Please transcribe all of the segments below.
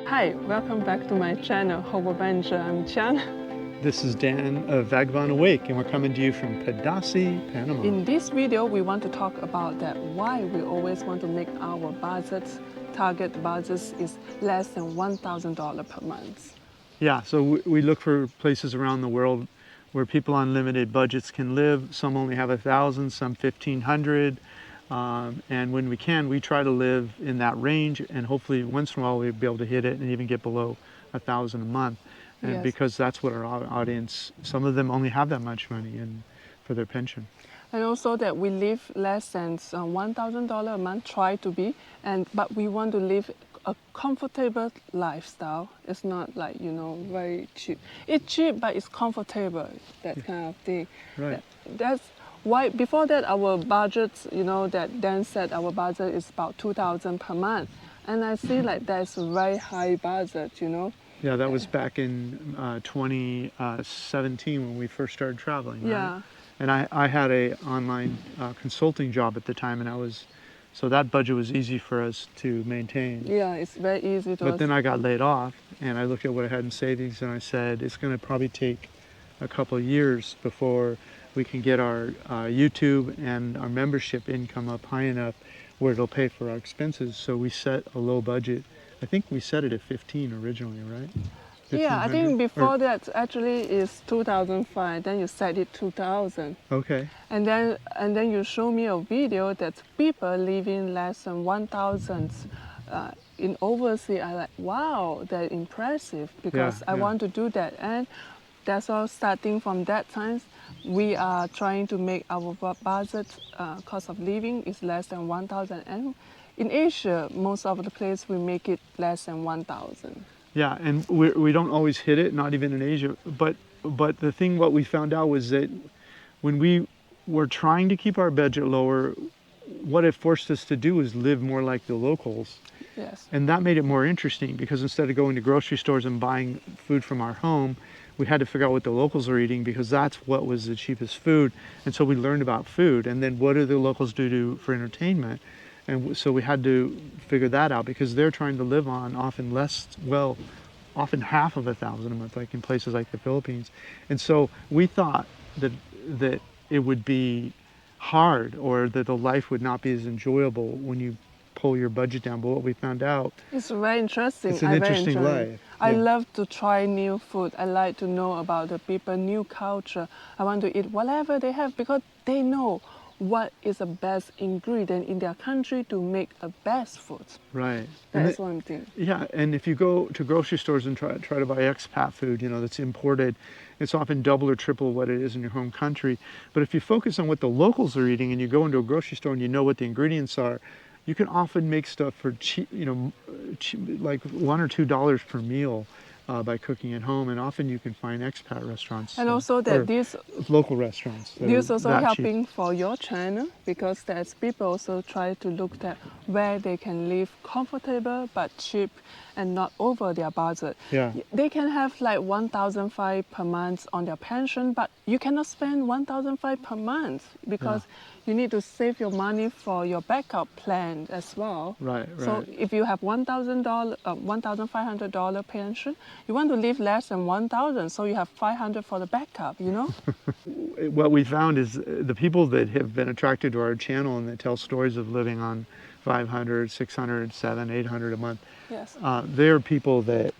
Hi, welcome back to my channel, 𝐕𝐄𝐍𝐷, I'm Qian. This is Dan of Vagabond Awake, and we're coming to you from Padassi, Panama. In this video, we want to talk about that why we always want to make our target budgets is less than $1,000 per month. Yeah, so we look for places around the world where people on limited budgets can live. Some only have 1,000, some 1,500. And when we can, we try to live in that range, and hopefully once in a while we'll be able to hit it and even get below 1,000 a month. And Yes. because that's what our audience, some of them only have that much money for their pension. And also that we live less than $1,000 a month, try to be, but we want to live a comfortable lifestyle. It's not like, very cheap. It's cheap, but it's comfortable, that kind of thing. Right. That's why, before that, our budget, that Dan said our budget is about $2,000 per month. And I see like that's a very high budget, Yeah, that was back in 2017 when we first started traveling, right? Yeah. And I had a online consulting job at the time, and so that budget was easy for us to maintain. Yeah, it's very easy to. But then I got laid off, and I looked at what I had in savings, and I said, it's going to probably take a couple of years before we can get our YouTube and our membership income up high enough where it'll pay for our expenses. So we set a low budget. I think we set it at 15 originally, right? Yeah, I think 1,500? before that actually is 2005. Then you set it 2000. Okay. And then you show me a video that people living less than 1,000 in overseas. I like, wow, that's impressive, because I want to do that. And that's all. Starting from that time, we are trying to make our budget cost of living is less than 1,000. And in Asia, most of the place we make it less than 1,000. Yeah, and we don't always hit it, not even in Asia. But the thing, what we found out was that when we were trying to keep our budget lower, what it forced us to do was live more like the locals. Yes. And that made it more interesting, because instead of going to grocery stores and buying food from our home, we had to figure out what the locals are eating, because that's what was the cheapest food. And so we learned about food, and then what do the locals do for entertainment? And so we had to figure that out, because they're trying to live on often often half of 1,000 a month, like in places like the Philippines. And so we thought that it would be hard, or that the life would not be as enjoyable when you pull your budget down. But what we found out, It's very interesting. it's an interesting life. I Yeah. love to try new food. I like to know about the people, new culture. I want to eat whatever they have, because they know what is the best ingredient in their country to make a best food. Right. That's one thing. Yeah, and if you go to grocery stores and try to buy expat food, that's imported, it's often double or triple what it is in your home country. But if you focus on what the locals are eating, and you go into a grocery store and you know what the ingredients are, you can often make stuff for cheap, like $1 or $2 per meal by cooking at home. And often you can find expat restaurants. And also that this local restaurants. This also that helping cheap. for your channel, because there's people also try to look at where they can live comfortable but cheap and not over their budget. Yeah. They can have like 1,500 per month on their pension, but you cannot spend 1,500 per month, because you need to save your money for your backup plan as well. Right. So if you have $1,500 pension, you want to live less than 1,000, so you have 500 for the backup, What we found is the people that have been attracted to our channel and that tell stories of living on 500, 600, 700, 800 a month, Yes. they're people that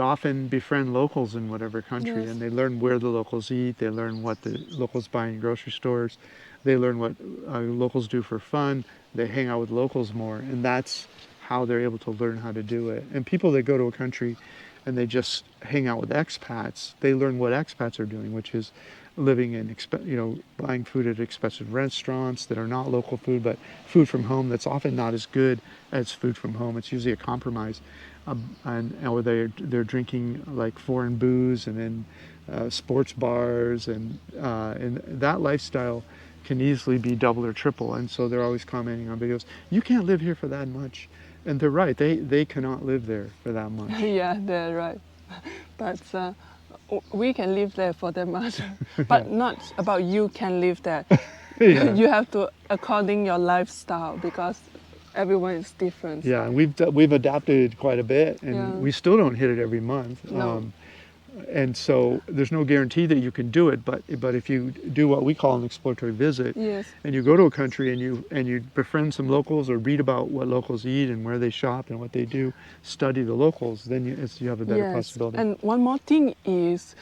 often befriend locals in whatever country, Yes. and they learn where the locals eat, they learn what the locals buy in grocery stores, they learn what locals do for fun, they hang out with locals more, and that's how they're able to learn how to do it. And people that go to a country and they just hang out with expats, they learn what expats are doing, which is living in, buying food at expensive restaurants that are not local food, but food from home that's often not as good as food from home. It's usually a compromise. Or they're drinking like foreign booze, and then sports bars, and that lifestyle can easily be double or triple. And so they're always commenting on videos, you can't live here for that much. And they're right, they cannot live there for that much. Yeah, they're right. But we can live there for that much. But not about you can live there. Yeah. You have to according your lifestyle, because everyone is different. Yeah, and we've adapted quite a bit, and we still don't hit it every month. No. And so there's no guarantee that you can do it, but if you do what we call an exploratory visit, and you go to a country and you befriend some locals or read about what locals eat and where they shop and what they do, study the locals, then you have a better possibility. And one more thing is,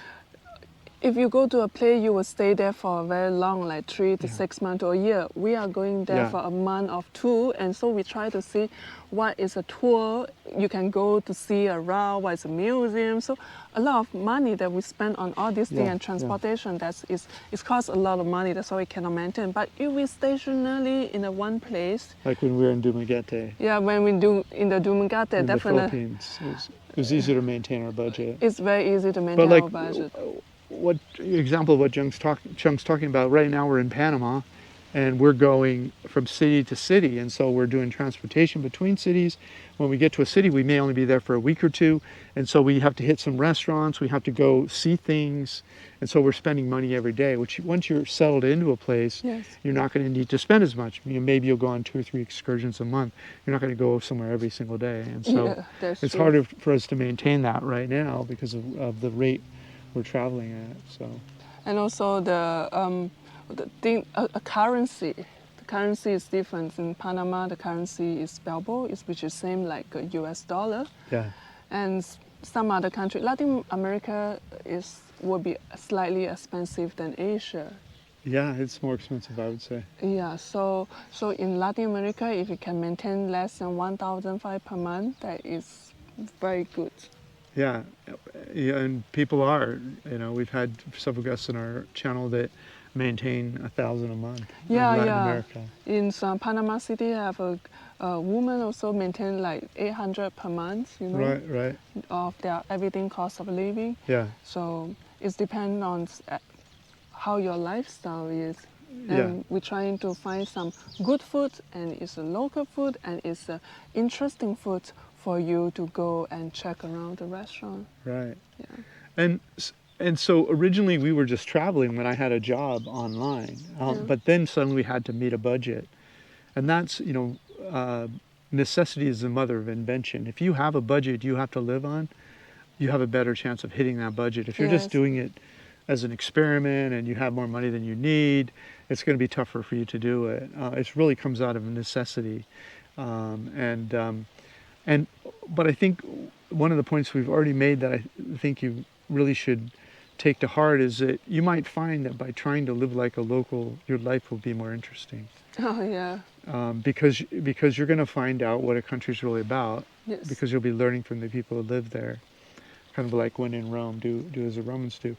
if you go to a place, you will stay there for a very long, like 3 to 6 months or a year. We are going there for a month or 2, and so we try to see what is a tour you can go to see around, what is a museum. So a lot of money that we spend on all these things and transportation, it costs a lot of money, that's why we cannot maintain. But if we stationarily in a one place. Like when we were in 𝐕𝐀𝐍𝐻𝐃. Yeah, when we do in the 𝐕𝐀𝐍𝐻𝐃, in definitely. the Philippines, it was easier to maintain our budget. It's very easy to maintain our budget. What example of what Chung's talking about right now, we're in Panama and we're going from city to city, and so we're doing transportation between cities. When we get to a city, we may only be there for a week or 2, and so we have to hit some restaurants, we have to go see things, and so we're spending money every day, which once you're settled into a place, you're not going to need to spend as much. Maybe you'll go on 2 or 3 excursions a month. You're not going to go somewhere every single day, and so it's harder for us to maintain that right now because of the rate we're traveling at. So, and also the thing, a currency. The currency is different. In Panama, the currency is balboa, which is same like a US dollar. Yeah. And some other country, Latin America will be slightly expensive than Asia. Yeah, it's more expensive, I would say. Yeah, so in Latin America, if you can maintain less than 1,500 per month, that is very good. Yeah, and people are, we've had several guests on our channel that maintain 1,000 a month in Latin America. In Panama City, I have a woman also maintain like 800 per month, Right. Of their everything cost of living. Yeah. So it depends on how your lifestyle is. And we're trying to find some good food, and it's a local food, and it's a interesting food for you to go and check around the restaurant. Right. Yeah. And so originally we were just traveling when I had a job online, but then suddenly we had to meet a budget. And that's, necessity is the mother of invention. If you have a budget you have to live on, you have a better chance of hitting that budget. If you're just doing it as an experiment and you have more money than you need, it's going to be tougher for you to do it. It really comes out of necessity. But I think one of the points we've already made that I think you really should take to heart is that you might find that by trying to live like a local, your life will be more interesting. Oh, yeah. Because you're going to find out what a country's really about. Yes. Because you'll be learning from the people who live there. Kind of like when in Rome, do as the Romans do.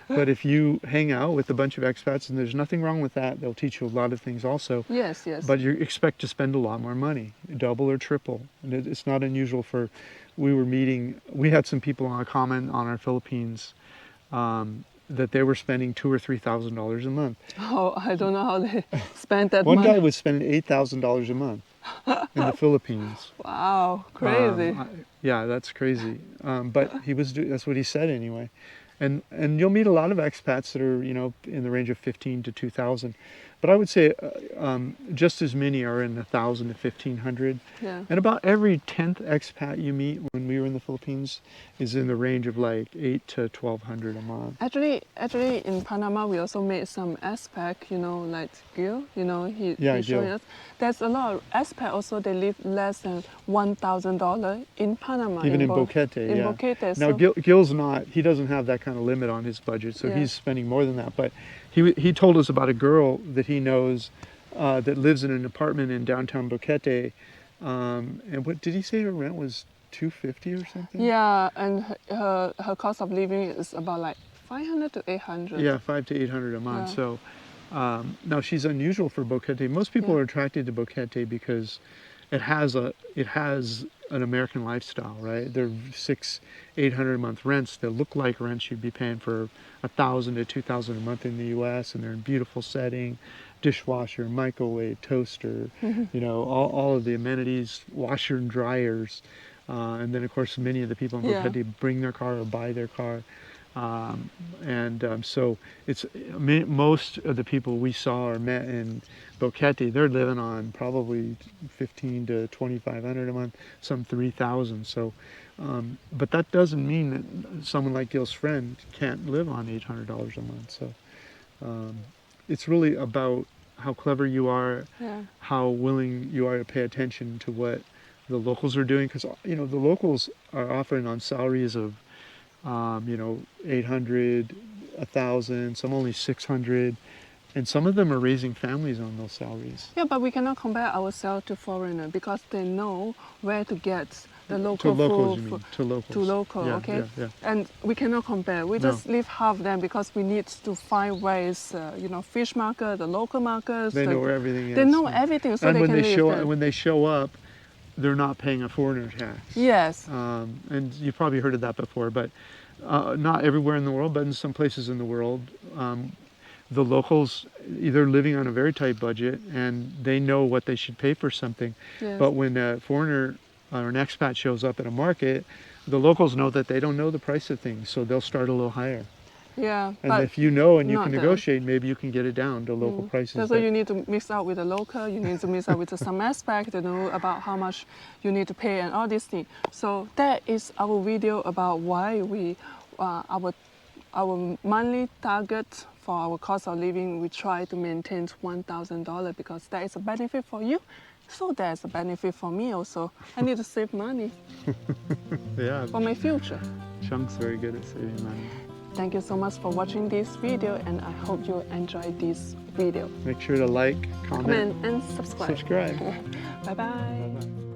But if you hang out with a bunch of expats, and there's nothing wrong with that, they'll teach you a lot of things also. Yes. But you expect to spend a lot more money, double or triple. And it's not unusual we had some people on a comment on our Philippines that they were spending $2,000 or $3,000 a month. Oh, I don't know how they spent that One money. guy was spending $8,000 a month in the Philippines. Wow, crazy. Yeah, that's crazy. But that's what he said anyway. And you'll meet a lot of expats that are, in the range of 15 to 2,000. But I would say just as many are in 1,000 to 1,500. Yeah. And about every 10th expat you meet when we were in the Philippines is in the range of like 8 to 1,200 a month. Actually, in Panama, we also made some expat, like Gil, he showed us. There's a lot of expat also, they live less than $1,000 in Panama. Even in Boquete, In Boquete. Now, Gil's he doesn't have that kind of limit on his budget, so he's spending more than that. But he told us about a girl that he knows that lives in an apartment in downtown Boquete. And what did he say her rent was? $250 or something? Yeah, and her cost of living is about like 500 to 800. Yeah, 500 to 800 a month. So now she's unusual for Boquete. Most people are attracted to Boquete because it has an American lifestyle, right? They're $600-800 a month rents that look like rents you'd be paying for $1,000 to $2,000 a month in the U.S. and they're in beautiful setting, dishwasher, microwave, toaster, all of the amenities, washer and dryers. And then, of course, many of the people in Boquete bring their car or buy their car. So it's most of the people we saw or met in 𝐕𝐀𝐆𝐷, they're living on probably 1,500 to 2,500 a month, some 3,000. So, but that doesn't mean that someone like Gil's friend can't live on $800 a month. So it's really about how clever you are, how willing you are to pay attention to what the locals are doing, because the locals are offering on salaries of 800, 1,000, some only 600, and some of them are raising families on those salaries. Yeah, but we cannot compare ourselves to foreigners because they know where to get the local to locals, food. you mean? To locals. To local, yeah, okay? Yeah. And we cannot compare. We just leave half them because we need to find ways, fish market, the local markets. They know where everything is. They know everything, so and they when can they live show there. when they show up, they're not paying a foreigner tax. Yes. And you've probably heard of that before, but not everywhere in the world, but in some places in the world, the locals either living on a very tight budget and they know what they should pay for something. Yes. But when a foreigner or an expat shows up at a market, the locals know that they don't know the price of things, so they'll start a little higher. Yeah. And but if you know and you can them. negotiate, maybe you can get it down to local prices. That's why you need to mix out with the local, you need to mix out with some aspect to know about how much you need to pay and all these things. So that is our video about why we, our monthly target for our cost of living, we try to maintain $1,000 because that is a benefit for you. So there's a benefit for me also. I need to save money for my future. Chung's very good at saving money. Thank you so much for watching this video, and I hope you enjoyed this video. Make sure to like, comment And subscribe. subscribe. Bye-bye. Bye-bye.